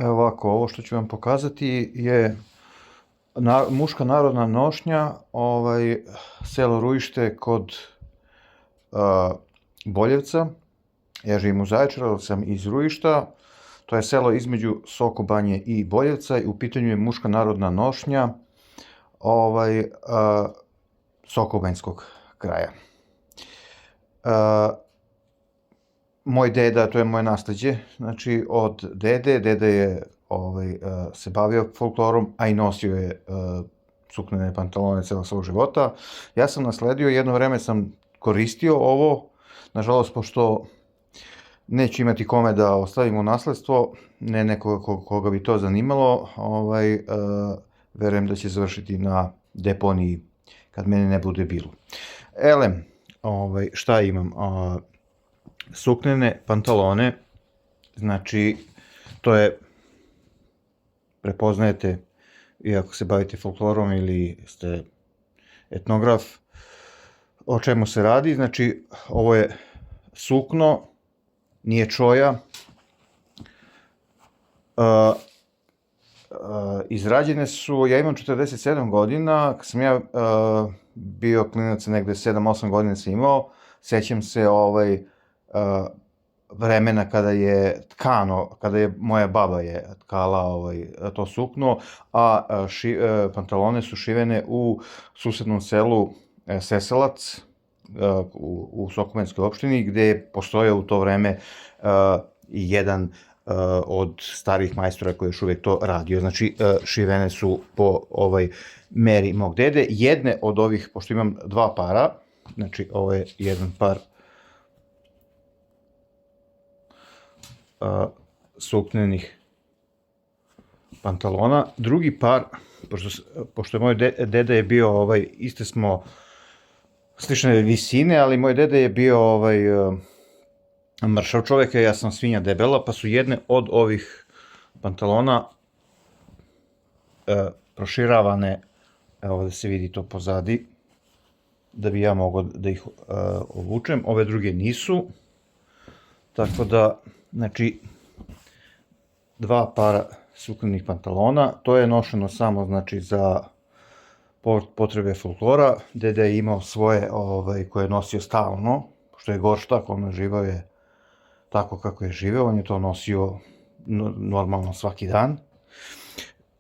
Evo ovako, ovo što ću vam pokazati je muška narodna nošnja, selo Rujište kod Boljevca. Ja živim u Zaječaru, ali sam iz Rujišta. To je selo između Sokobanje i Boljevca i u pitanju je muška narodna nošnja Sokobanjskog kraja. Moj deda, to je moje nasleđe, znači od dede, deda je se bavio folklorom, a i nosio je suknene pantalone celog svog života. Ja sam nasledio, jedno vreme sam koristio ovo, nažalost, pošto neću imati kome da ostavim u nasledstvo, ne nekoga koga bi to zanimalo, verujem da će završiti na deponiji kad mene ne bude bilo. Elem, šta imam? Suknene pantalone, znači to je, prepoznajete, iako se bavite folklorom ili ste etnograf, o čemu se radi. Znači, ovo je sukno, nije čoja, izrađene su, ja imam 47 godina, kad sam ja bio klinac, negde 7-8 godina sam imao, sećam se vremena kada je tkano, kada je moja baba je tkala to sukno, a pantalone su šivene u susednom selu Seselac, u Sokobanjskoj opštini, gde je postojao u to vreme i jedan od starih majstora koji još uvek to radio. Znači, šivene su po meri mog dede. Jedne od ovih, pošto imam dva para, znači ovo je jedan par suknenih pantalona. Drugi par, pošto je moj deda je bio, iste smo slične visine, ali moj deda je bio mršav čovek, ja sam svinja debela, pa su jedne od ovih pantalona proširavane, evo ovde se vidi to pozadi, da bi ja mogao da ih obučem, ove druge nisu, tako da, znači, dva para suknenih pantalona, to je nošeno samo, znači, za potrebe folklora. Deda je imao svoje koje je nosio stalno, što je gorštak, on živao je tako kako je živeo, on je to nosio normalno svaki dan.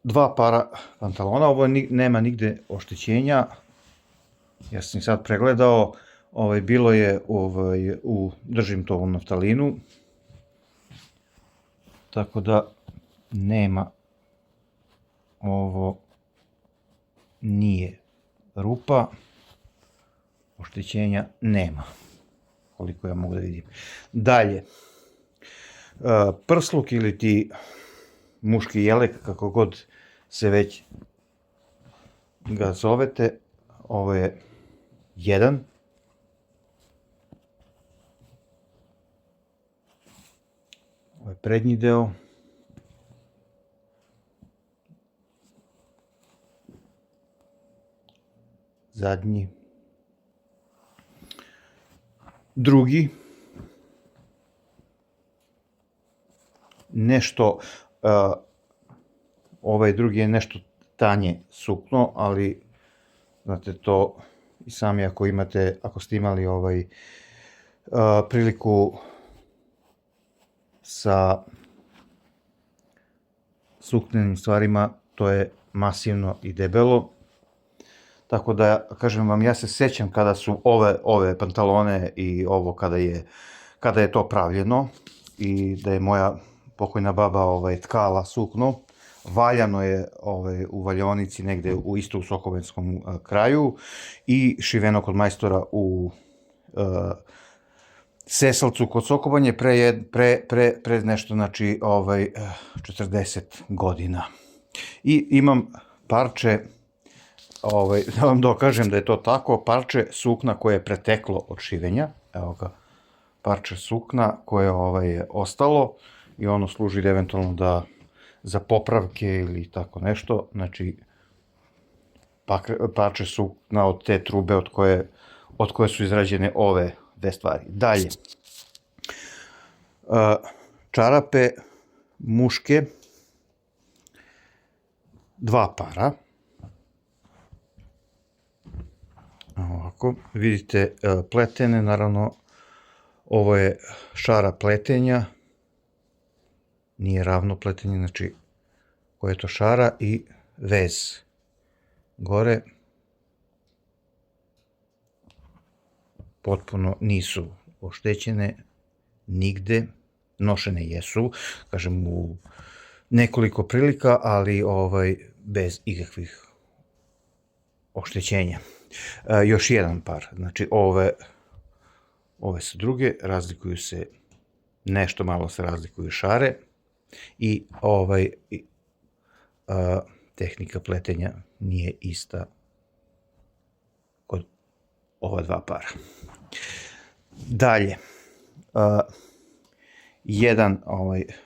Dva para pantalona, ovo nema nigde oštećenja, ja sam sad pregledao, bilo je, držim to u naftalinu, tako da nema, ovo nije rupa, oštećenja nema, koliko ja mogu da vidim. Dalje, prsluk ili ti muški jelek, kako god se već ga zovete, ovo je jedan. Ovo je prednji deo. Zadnji. Drugi. Nešto, ovaj drugi je nešto tanje sukno, ali, znate, to i sami ako ste imali priliku sa suknenim stvarima, to je masivno i debelo. Tako da, kažem vam, ja se sećam kada su ove pantalone i ovo kada je to pravljeno i da je moja pokojna baba tkala sukno. Valjano je u valjaonici negde isto u Sokobanjskom kraju i šiveno kod majstora u Sesalcu kod Sokobanje pre nešto, znači, 40 godina. I imam parče, da vam dokažem da je to tako, parče sukna koje je preteklo od šivenja, evo ga, parče sukna koje je ostalo i ono služi eventualno za popravke ili tako nešto, znači parče sukna od te trube od koje su izrađene ove dve stvari. Dalje, čarape muške, 2 para. Ovako, vidite pletene, naravno, ovo je šara pletenja, nije ravno pletenje, znači koja je to šara i vez gore, potpuno nisu oštećene nigde, nošene jesu, kažem u nekoliko prilika, ali bez ikakvih oštećenja. Još jedan par, znači ove sa druge, razlikuju se, nešto malo se razlikuju šare i tehnika pletenja nije ista kod ova 2 para. Dalje, jedan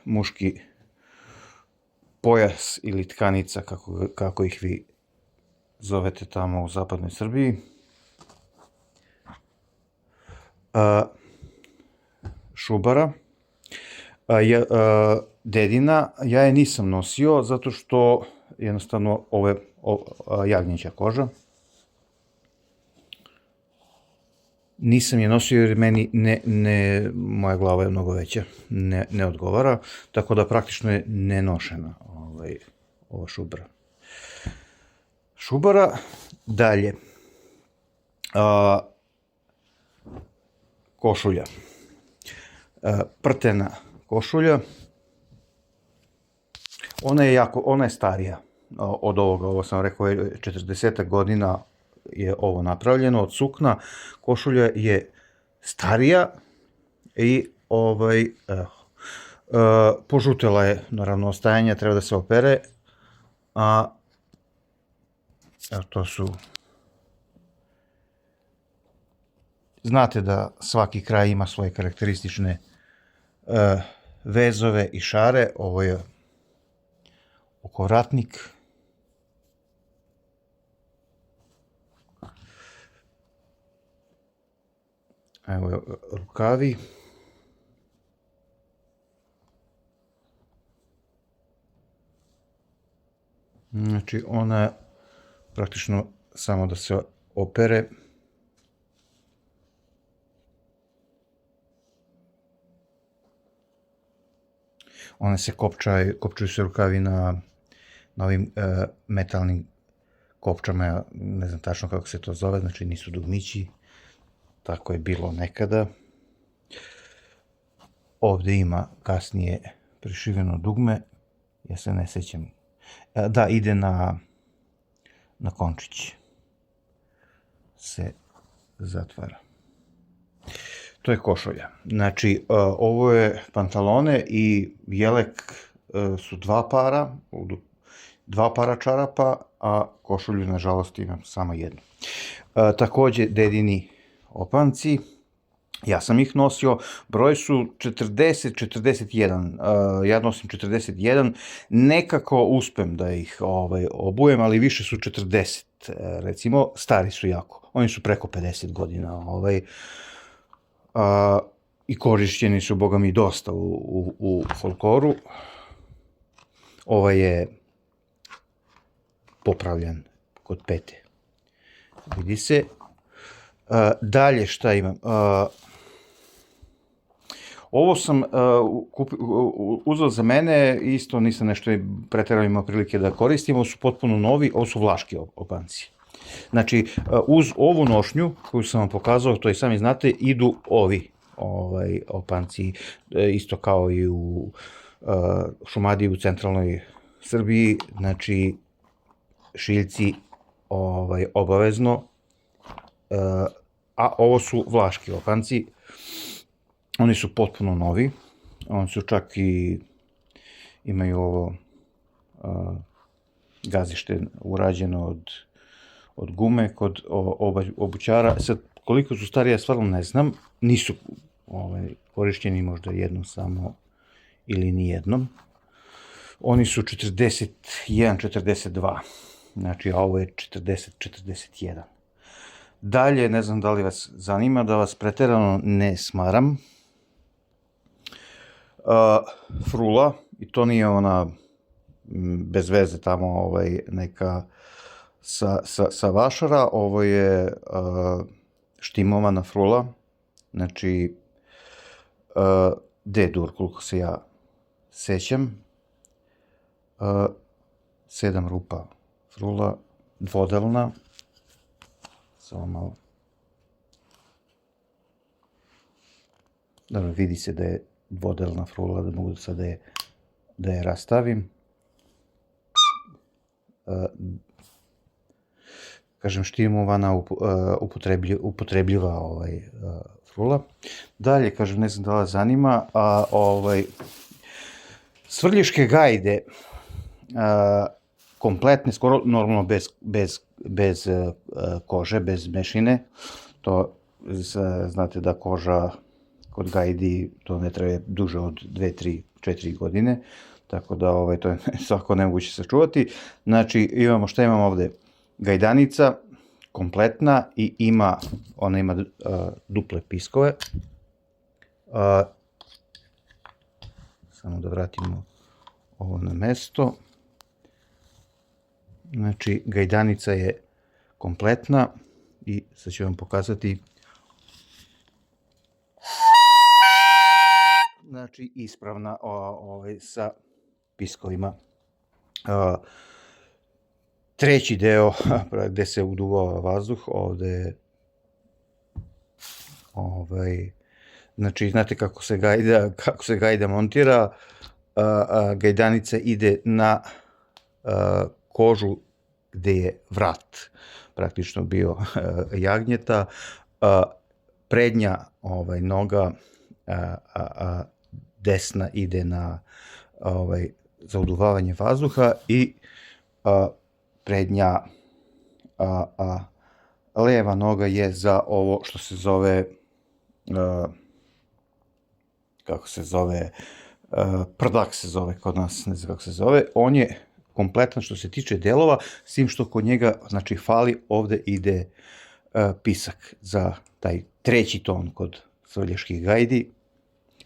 muški pojas ili tkanica, kako ih vi zovete tamo u zapadnoj Srbiji. Šubara. Dedina, ja je nisam nosio zato što jednostavno ovo je jagnjeća koža. Nisam je nosio jer meni moja glava je mnogo veća, ne odgovara, tako da praktično je nenošena ova šubara. Dalje, košulja, prtena košulja, ona je starija od ovoga, ovo sam rekao, 40 godina je ovo napravljeno od sukna, košulja je starija i požutela je, naravno, ostajanje, treba da se opere, a to su, znate da svaki kraj ima svoje karakteristične vezove i šare, ovo je okovratnik, evo je rukavi, znači ona je praktično samo da se opere. One se kopčaju se rukavi na ovim metalnim kopčama, ja ne znam tačno kako se to zove, znači nisu dugmići, tako je bilo nekada. Ovde ima kasnije prišiveno dugme, ja se ne sećam. Da, ide na končić, se zatvara. To je košulja. Znači, ovo je pantalone i jelek su 2 para, 2 para čarapa, a košulju, nažalost, imam samo jednu. Takođe, dedini opanci, ja sam ih nosio, broj su 40-41, ja nosim 41, nekako uspem da ih obujem, ali više su 40, recimo, stari su jako, oni su preko 50 godina, i korišćeni su, boga mi, dosta u folkloru. Ovaj je popravljan kod pete, vidi se. Dalje šta imam? Ovo sam uzeo za mene, isto nisam nešto preterano imao prilike da koristim, ovo su potpuno novi, ovo su vlaški opanci. Znači, uz ovu nošnju koju sam vam pokazao, to i sami znate, idu ovi opanci, isto kao i u Šumadiji, u centralnoj Srbiji, znači šiljci obavezno, a ovo su vlaški opanci, oni su potpuno novi, oni su čak i, imaju ovo gazište urađeno od gume kod obućara. Sad, koliko su starije, ja stvarno ne znam, nisu korišćeni možda jednom samo ili nijednom. Oni su 41-42, znači a ovo je 40-41. Dalje, ne znam da li vas zanima, da vas preterano ne smaram. Frula, i to nije ona bez veze tamo neka sa vašara. Ovo je štimovana frula, znači D-dur, koliko se ja sećam, 7 rupa frula, dvodelna, samo malo, dobro, vidi se da je dvodelna frula, da mogu sad da je rastavim. Kažem, štimovana, upotrebljiva frula. Dalje, kažem, ne znam da vas zanima, svrljiške gajde, kompletne, skoro normalno bez kože, bez mešine. To znate da koža kod gajdi to ne traje duže od 2, 3, 4 godine, tako da to je svako nemoguće sačuvati. Znači, šta imamo ovde? Gajdanica kompletna i ona ima duple piskove. Samo da vratimo ovo na mesto. Znači, gajdanica je kompletna i sad ću vam pokazati. Znači, ispravna sa piskovima. Treći deo, gde se uduvava vazduh, ovde znači, znate kako se gajda montira, gajdanica ide na kožu gde je vrat, praktično bio jagnjeta, prednja noga desna ide za uduvavanje vazduha i prednja leva noga je za ovo što se zove, kako se zove, prdak se zove kod nas, ne znam kako se zove. On je kompletan što se tiče delova, s tim što kod njega, znači, fali, ovde ide pisak za taj treći ton kod svrljiških gajdi.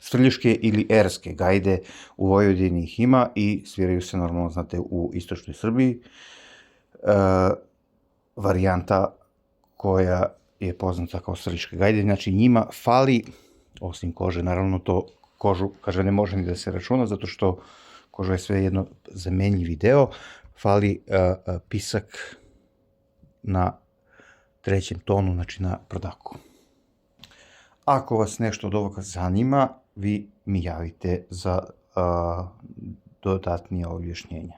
Svrljiške ili erske gajde u Vojvodini ih ima i sviraju se normalno, znate, u istočnoj Srbiji. Varijanta koja je poznata kao svrljiške gajde, znači njima fali, osim kože, naravno to kožu, kaže, ne može ni da se računa, zato što koža je sve jedno zamenljivi deo, fali pisak na trećem tonu, znači na prdaku. Ako vas nešto od ovoga zanima, vi mi javite za dodatnije objašnjenja.